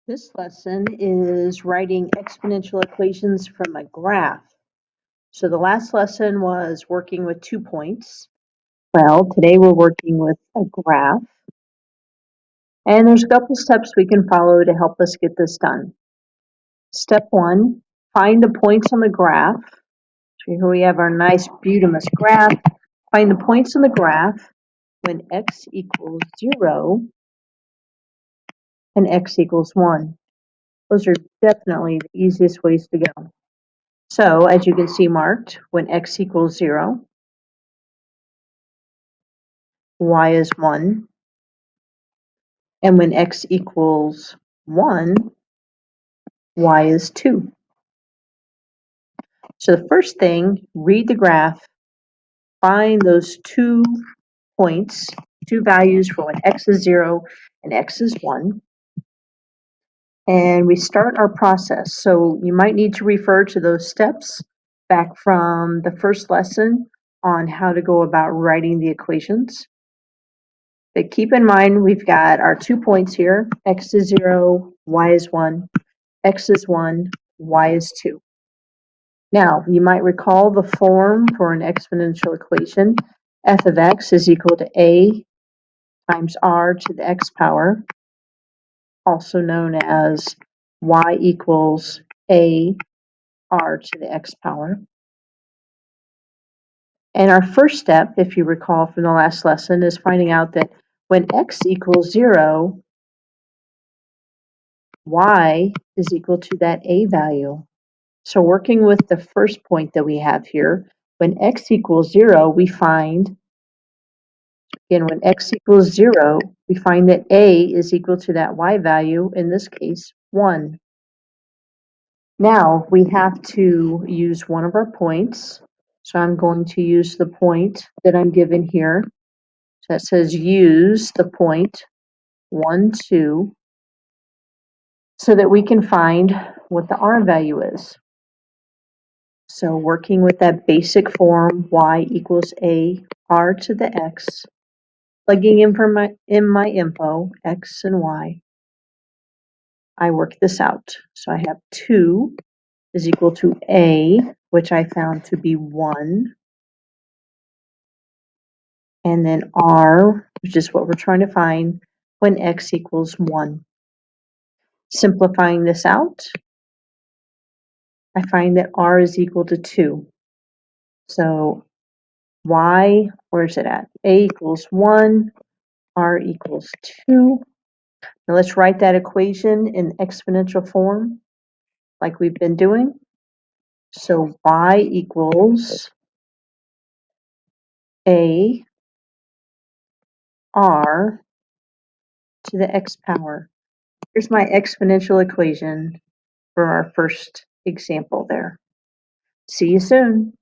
This lesson is writing exponential equations from a graph. So the last lesson was working with 2 points. Well, today we're working with a graph. And there's a couple steps we can follow to help us get this done. Step 1, find the points on the graph. So here we have our nice beautimous graph. Find the points on the graph when x equals 0 and x equals 1. Those are definitely the easiest ways to go. So as you can see marked, when x equals 0, y is 1. And when x equals 1, y is 2. So the first thing, read the graph, find those 2 points, 2 values for when x is 0 and x is 1. And we start our process. So you might need to refer to those steps back from the first lesson on how to go about writing the equations. But keep in mind, we've got our 2 points here. X is 0, y is 1. X is 1, y is 2. Now, you might recall the form for an exponential equation. F of x is equal to a times r to the x power, also known as y equals a r to the x power. And our first step, if you recall from the last lesson, is finding out that when x equals 0, y is equal to that a value. So working with the first point that we have here, when x equals 0, we find, again, when x equals 0, we find that a is equal to that y value, in this case, 1. Now we have to use one of our points. So I'm going to use the point that I'm given here. So that says use the point 1, 2, so that we can find what the r value is. So working with that basic form, y equals a r to the x, plugging in my info, x and y, I work this out. So I have 2 is equal to a, which I found to be 1, and then r, which is what we're trying to find when x equals 1. Simplifying this out, I find that r is equal to 2. So y, where is it at? A equals 1, r equals 2. Now let's write that equation in exponential form like we've been doing. So y equals a r to the x power. Here's my exponential equation for our first example there. See you soon.